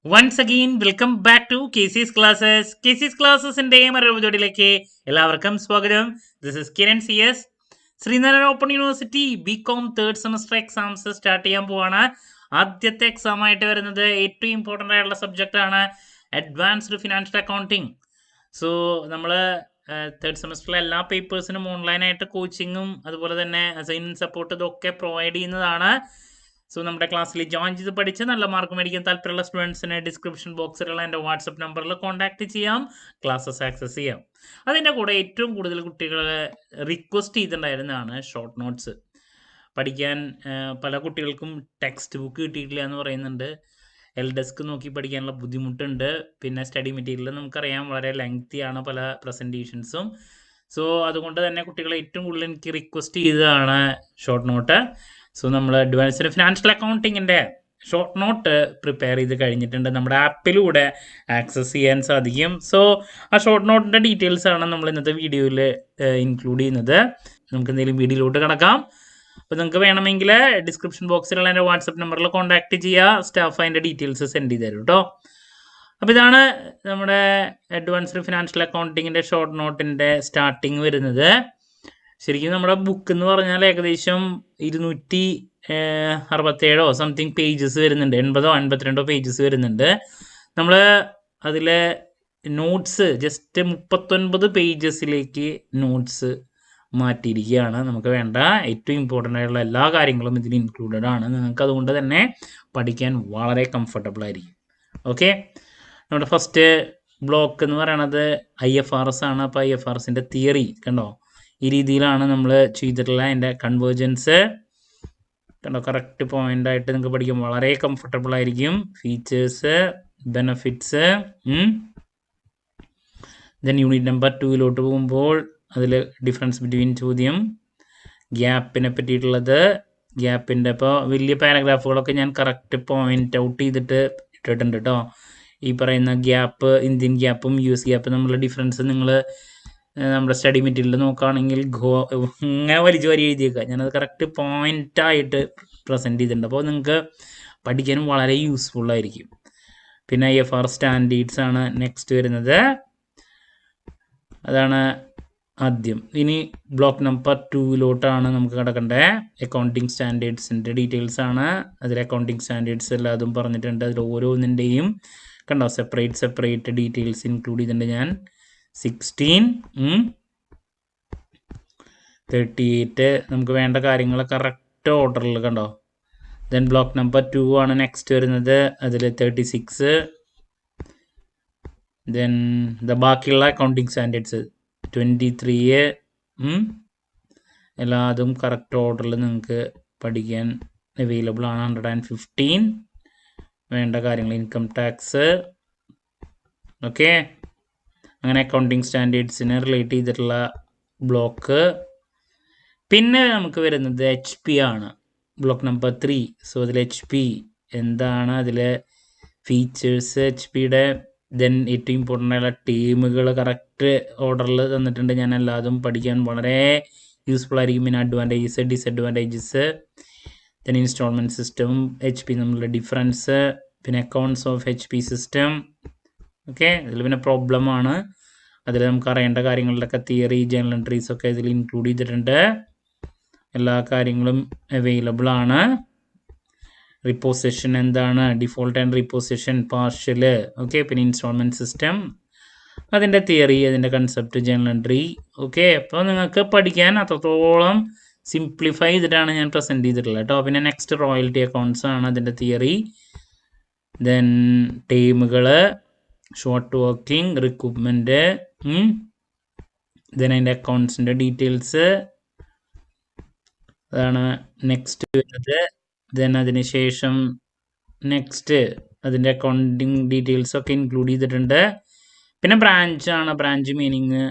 Once again, welcome back to KC's Classes. KC's Classesന്റെ മറ്റൊരു വീഡിയോയിലേക്ക് എല്ലാവർക്കും സ്വാഗതം. This is Kiran CS. Sreenarayana open university BCom third semester exams start ചെയ്യാൻ പോവാണ്. ആദ്യത്തെ എക്സാം ആയിട്ട് വരുന്നത് ഏറ്റവും ഇമ്പോർട്ടൻ്റ് ആയിട്ടുള്ള സബ്ജക്റ്റ് ആണ് അഡ്വാൻസ്ഡ് ഫിനാൻഷ്യൽ അക്കൗണ്ടിങ്. സോ നമ്മൾ തേർഡ് സെമസ്റ്ററിലെ എല്ലാ പേപ്പേഴ്സിനും ഓൺലൈനായിട്ട് കോച്ചിങ്ങും അതുപോലെ തന്നെ അസൈൻമെൻറ്റ് സപ്പോർട്ട് ഇതൊക്കെ പ്രൊവൈഡ് ചെയ്യുന്നതാണ്. സോ നമ്മുടെ ക്ലാസ്സിൽ ജോയിൻ ചെയ്ത് പഠിച്ച് നല്ല മാർക്ക് മേടിക്കാൻ താല്പര്യമുള്ള സ്റ്റുഡൻസിന് ഡിസ്ക്രിപ്ഷൻ ബോക്സിലുള്ള എൻ്റെ വാട്സപ്പ് നമ്പറിൽ കോൺടാക്ട് ചെയ്യാം, ക്ലാസ്സസ് ആക്സസ് ചെയ്യാം. അതിൻ്റെ കൂടെ ഏറ്റവും കൂടുതൽ കുട്ടികൾ റിക്വസ്റ്റ് ചെയ്തിട്ടുണ്ടായിരുന്നതാണ് ഷോർട്ട് നോട്ട്സ് പഠിക്കാൻ. പല കുട്ടികൾക്കും ടെക്സ്റ്റ് ബുക്ക് കിട്ടിയിട്ടില്ല എന്ന് പറയുന്നുണ്ട്. ഡെസ്ക് നോക്കി പഠിക്കാനുള്ള ബുദ്ധിമുട്ടുണ്ട്. പിന്നെ സ്റ്റഡി മെറ്റീരിയൽ നമുക്കറിയാം വളരെ ലെങ്തിയാണ് പല പ്രസൻറ്റേഷൻസും. സോ അതുകൊണ്ട് തന്നെ കുട്ടികൾ ഏറ്റവും കൂടുതൽ എനിക്ക് റിക്വസ്റ്റ് ചെയ്തതാണ് ഷോർട്ട് നോട്ട്. സോ നമ്മൾ അഡ്വാൻസ്ഡ് ഫിനാൻഷ്യൽ അക്കൗണ്ടിങ്ങിൻ്റെ ഷോർട്ട് നോട്ട് പ്രിപ്പയർ ചെയ്ത് കഴിഞ്ഞിട്ടുണ്ട്. നമ്മുടെ ആപ്പിലൂടെ ആക്സസ് ചെയ്യാൻ സാധിക്കും. സോ ആ ഷോർട്ട് നോട്ടിൻ്റെ ഡീറ്റെയിൽസ് ആണ് നമ്മൾ ഇന്നത്തെ വീഡിയോയിൽ ഇൻക്ലൂഡ് ചെയ്യുന്നത്. നമുക്ക് എന്തെങ്കിലും വീഡിയോയിലോട്ട് കിടക്കാം. അപ്പോൾ നിങ്ങൾക്ക് വേണമെങ്കിൽ ഡിസ്ക്രിപ്ഷൻ ബോക്സിലുള്ള എൻ്റെ വാട്സപ്പ് നമ്പറിൽ കോൺടാക്ട് ചെയ്യുക, സ്റ്റാഫ് അതിൻ്റെ ഡീറ്റെയിൽസ് സെൻഡ് ചെയ്ത് തരും കേട്ടോ. അപ്പോൾ ഇതാണ് നമ്മുടെ അഡ്വാൻസ്ഡ് ഫിനാൻഷ്യൽ അക്കൗണ്ടിങ്ങിൻ്റെ ഷോർട്ട് നോട്ടിൻ്റെ സ്റ്റാർട്ടിങ് വരുന്നത്. ശരിക്കും നമ്മുടെ ബുക്ക് എന്ന് പറഞ്ഞാൽ ഏകദേശം 267 സംതിങ് പേജസ് വരുന്നുണ്ട്, 80-82 പേജസ് വരുന്നുണ്ട്. നമ്മൾ അതിലെ നോട്ട്സ് ജസ്റ്റ് 39 പേജസിലേക്ക് നോട്ട്സ് മാറ്റിയിരിക്കുകയാണ്. നമുക്ക് വേണ്ട ഏറ്റവും ഇമ്പോർട്ടൻ്റ് ആയിട്ടുള്ള എല്ലാ കാര്യങ്ങളും ഇതിൽ ഇൻക്ലൂഡഡ് ആണ്. നിങ്ങൾക്ക് അതുകൊണ്ട് തന്നെ പഠിക്കാൻ വളരെ കംഫർട്ടബിൾ ആയിരിക്കും. ഓക്കെ, നമ്മുടെ ഫസ്റ്റ് ബ്ലോക്ക് എന്ന് പറയണത് IFRS ആണ്. അപ്പോൾ IFRSൻ്റെ തിയറി കണ്ടോ, ഈ രീതിയിലാണ് നമ്മൾ ചെയ്തിട്ടുള്ള അതിൻ്റെ കൺവേർജൻസ് കണ്ടോ. കറക്റ്റ് പോയിൻ്റായിട്ട് നിങ്ങൾക്ക് പഠിക്കാൻ വളരെ കംഫർട്ടബിൾ ആയിരിക്കും. Features, benefits, then unit number 2 പോകുമ്പോൾ അതിൽ ഡിഫറൻസ് ബിറ്റ്വീൻ ചോദ്യം, ഗ്യാപ്പിനെ പറ്റിയിട്ടുള്ളത്. ഗ്യാപ്പിൻ്റെ ഇപ്പോൾ വലിയ പാരഗ്രാഫുകളൊക്കെ ഞാൻ കറക്റ്റ് പോയിൻ്റ് ഔട്ട് ചെയ്തിട്ട് ഇട്ടിട്ടുണ്ട് കേട്ടോ. ഈ പറയുന്ന ഗ്യാപ്പ്, ഇന്ത്യൻ ഗ്യാപ്പും US ഗ്യാപ്പും തമ്മിലുള്ള ഡിഫറൻസ് നിങ്ങൾ നമ്മുടെ സ്റ്റഡി മെറ്റീരിയൽ നോക്കുകയാണെങ്കിൽ ഇങ്ങനെ വലിച്ചു വരി എഴുതിയേക്കുക. ഞാനത് കറക്റ്റ് പോയിൻ്റായിട്ട് പ്രസൻറ്റ് ചെയ്തിട്ടുണ്ട്. അപ്പോൾ നിങ്ങൾക്ക് പഠിക്കാനും വളരെ യൂസ്ഫുള്ളായിരിക്കും. പിന്നെ IFR സ്റ്റാൻഡേർഡ്സ് ആണ് നെക്സ്റ്റ് വരുന്നത്, അതാണ് ആദ്യം. ഇനി ബ്ലോക്ക് നമ്പർ 2 നമുക്ക് കിടക്കേണ്ടത്. അക്കൗണ്ടിങ് സ്റ്റാൻഡേർഡ്സിൻ്റെ ഡീറ്റെയിൽസ് ആണ്. അതിൽ അക്കൗണ്ടിങ് സ്റ്റാൻഡേർഡ്സ് എല്ലാതും പറഞ്ഞിട്ടുണ്ട്. അതിൽ ഓരോന്നിൻ്റെയും കണ്ടോ സെപ്പറേറ്റ് ഡീറ്റെയിൽസ് ഇൻക്ലൂഡ് ചെയ്തിട്ടുണ്ട് ഞാൻ. 16, 38 നമുക്ക് വേണ്ട കാര്യങ്ങൾ കറക്റ്റ് ഓർഡറിൽ കണ്ടോ. ദെൻ ബ്ലോക്ക് നമ്പർ 2 ആണ് നെക്സ്റ്റ് വരുന്നത്. അതിൽ 36. ദെൻ ബാക്കിയുള്ള അക്കൗണ്ടിങ് സ്റ്റാൻഡേർഡ്സ് 23. എല്ലാതും കറക്റ്റ് ഓർഡറിൽ നിങ്ങൾക്ക് പഠിക്കാൻ അവൈലബിൾ ആണ്. 115 വേണ്ട കാര്യങ്ങൾ, ഇൻകം ടാക്സ്. ഓക്കെ, അങ്ങനെ അക്കൗണ്ടിങ് സ്റ്റാൻഡേർഡ്സിനെ റിലേറ്റ് ചെയ്തിട്ടുള്ള ബ്ലോക്ക്. പിന്നെ നമുക്ക് വരുന്നത് HP ആണ്, ബ്ലോക്ക് നമ്പർ 3. സോ അതിൽ HP എന്താണ്, അതിലെ ഫീച്ചേഴ്സ് HPയുടെ. ദെൻ ഏറ്റവും ഇമ്പോർട്ടൻ്റ് ആയിട്ടുള്ള ടീമുകൾ കറക്റ്റ് ഓർഡറിൽ തന്നിട്ടുണ്ട്. ഞാൻ എല്ലാതും പഠിക്കാൻ വളരെ യൂസ്ഫുൾ ആയിരിക്കും. പിന്നെ അഡ്വാൻറ്റേജസ്, ഡിസഡ്വാൻറ്റേജസ്, ദെൻ ഇൻസ്റ്റാൾമെൻറ്റ് സിസ്റ്റവും HP തമ്മിലുള്ള ഡിഫറൻസ്, പിന്നെ accounts of HP system. Okay, ഇതിൽ പിന്നെ പ്രോബ്ലമാണ്. അതിൽ നമുക്ക് അറിയേണ്ട കാര്യങ്ങളിലൊക്കെ തിയറി, ജേണൽ എൻട്രീസ് ഒക്കെ ഇതിൽ ഇൻക്ലൂഡ് ചെയ്തിട്ടുണ്ട്. എല്ലാ കാര്യങ്ങളും അവൈലബിൾ ആണ്. റിപ്പോസിഷൻ എന്താണ്, ഡിഫോൾട്ട് ആൻഡ് റിപ്പോസിഷൻ, പാർഷ്യൽ. ഓക്കെ, പിന്നെ ഇൻസ്റ്റാൾമെൻറ്റ് സിസ്റ്റം, അതിൻ്റെ തിയറി, അതിൻ്റെ കൺസെപ്റ്റ്, ജേണൽ എൻട്രി. ഓക്കെ, അപ്പോൾ നിങ്ങൾക്ക് പഠിക്കാൻ അത്രത്തോളം സിംപ്ലിഫൈ ചെയ്തിട്ടാണ് ഞാൻ പ്രസൻറ്റ് ചെയ്തിട്ടുള്ളത് കേട്ടോ. പിന്നെ നെക്സ്റ്റ് റോയൽറ്റി അക്കൗണ്ട്സ് ആണ്, അതിൻ്റെ തിയറി. ദെൻ ടീമുകൾ, ഷോർട്ട് വർക്കിംഗ്, റിക്രൂട്ട്മെൻറ്റ്, ദെൻ അതിൻ്റെ അക്കൗണ്ട്സിൻ്റെ ഡീറ്റെയിൽസ്, അതാണ് നെക്സ്റ്റ് വരുന്നത്. ദെൻ അതിന് ശേഷം നെക്സ്റ്റ് അതിൻ്റെ അക്കൗണ്ടിങ് ഡീറ്റെയിൽസ് ഒക്കെ ഇൻക്ലൂഡ് ചെയ്തിട്ടുണ്ട്. പിന്നെ ബ്രാഞ്ചാണ്, branch meaning,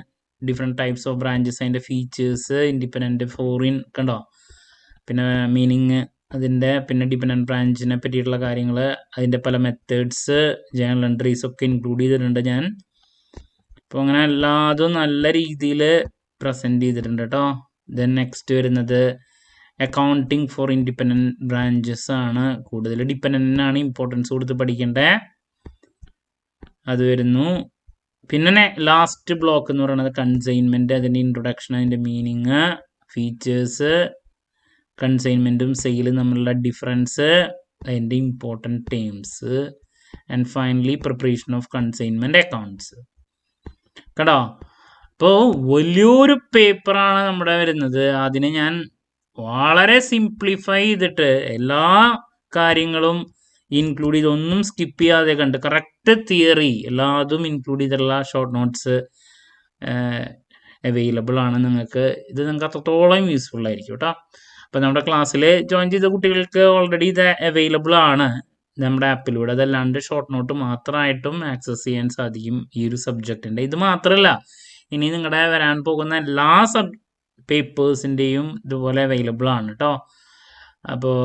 different types of branches, അതിൻ്റെ ഫീച്ചേഴ്സ്, ഇൻഡിപെൻഡൻറ്റ്, ഫോറിൻ കണ്ടോ. പിന്നെ മീനിങ് അതിൻ്റെ, പിന്നെ ഡിപെൻഡൻറ്റ് ബ്രാഞ്ചിനെ പറ്റിയിട്ടുള്ള കാര്യങ്ങൾ, അതിൻ്റെ പല മെത്തേഡ്സ്, ജേണൽ എൻട്രീസ് ഒക്കെ ഇൻക്ലൂഡ് ചെയ്തിട്ടുണ്ട് ഞാൻ. അപ്പോൾ അങ്ങനെ എല്ലാതും നല്ല രീതിയിൽ പ്രസൻറ്റ് ചെയ്തിട്ടുണ്ട് കേട്ടോ. ദെൻ നെക്സ്റ്റ് വരുന്നത് അക്കൗണ്ടിങ് ഫോർ ഇൻഡിപെൻഡൻറ്റ് ബ്രാഞ്ചസ് ആണ്. കൂടുതൽ ഡിപെൻഡൻ്റിനാണ് ഇമ്പോർട്ടൻസ് കൊടുത്ത് പഠിക്കേണ്ടത്. അത് വരുന്നു. പിന്നെ ലാസ്റ്റ് ബ്ലോക്ക് എന്ന് പറയുന്നത് കൺസൈൻമെൻറ്റ്, അതിൻ്റെ ഇൻട്രൊഡക്ഷൻ, അതിൻ്റെ മീനിങ്, ഫീച്ചേഴ്സ്, കൺസൈൻമെൻറ്റും സെയിലും തമ്മിലുള്ള ഡിഫറൻസ്, അതിൻ്റെ important terms, and finally preparation of consignment accounts. കേട്ടോ, അപ്പോൾ വലിയൊരു പേപ്പറാണ് നമ്മുടെ വരുന്നത്. അതിനെ ഞാൻ വളരെ സിംപ്ലിഫൈ ചെയ്തിട്ട് എല്ലാ കാര്യങ്ങളും ഇൻക്ലൂഡ് ചെയ്ത്, ഒന്നും സ്കിപ്പ് ചെയ്യാതെ കണ്ട് കറക്റ്റ് തിയറി എല്ലാതും ഇൻക്ലൂഡ് ചെയ്തിട്ടുള്ള ഷോർട്ട് നോട്ട്സ് അവൈലബിൾ ആണ് നിങ്ങൾക്ക്. ഇത് നിങ്ങൾക്ക് അത്രത്തോളം യൂസ്ഫുൾ ആയിരിക്കും കേട്ടോ. അപ്പോൾ നമ്മുടെ ക്ലാസ്സിൽ ജോയിൻ ചെയ്ത കുട്ടികൾക്ക് ഓൾറെഡി ഇത് അവൈലബിൾ ആണ് നമ്മുടെ ആപ്പിലൂടെ. അതല്ലാണ്ട് ഷോർട്ട് നോട്ട് മാത്രമായിട്ടും ആക്സസ് ചെയ്യാൻ സാധിക്കും ഈ ഒരു സബ്ജക്റ്റിൻ്റെ. ഇത് മാത്രമല്ല, ഇനി നിങ്ങളുടെ വരാൻ പോകുന്ന എല്ലാ പേപ്പേഴ്സിൻ്റെയും ഇതുപോലെ അവൈലബിൾ ആണ് കേട്ടോ. അപ്പോൾ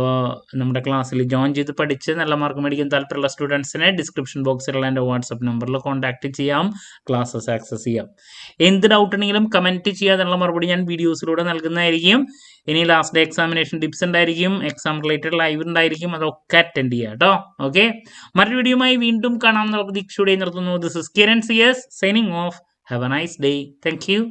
നമ്മുടെ ക്ലാസ്സിൽ ജോയിൻ ചെയ്ത് പഠിച്ച് നല്ല മാർക്ക് മേടിക്കാൻ താല്പര്യമുള്ള സ്റ്റുഡൻസിനെ ഡിസ്ക്രിപ്ഷൻ ബോക്സിലുള്ള എൻ്റെ വാട്സപ്പ് നമ്പറിൽ കോൺടാക്ട് ചെയ്യാം, ക്ലാസ്സസ് ആക്സസ് ചെയ്യാം. എന്ത് ഡൗട്ട് ഉണ്ടെങ്കിലും കമൻറ്റ് ചെയ്യാനുള്ള മറുപടി ഞാൻ വീഡിയോസിലൂടെ നൽകുന്നതായിരിക്കും. ഇനി ലാസ്റ്റ് ഡേ എക്സാമിനേഷൻ ടിപ്സ് ഉണ്ടായിരിക്കും, എക്സാം റിലേറ്റഡ് ലൈവ് ഉണ്ടായിരിക്കും, അതൊക്കെ അറ്റൻഡ് ചെയ്യാം കേട്ടോ. ഓക്കെ, മറ്റൊരു വീഡിയോയുമായി വീണ്ടും കാണാം എന്നുള്ള പ്രതീക്ഷയോടെ നിർത്തുന്നു. This is Kiran CS signing off. Have a nice day. Thank U.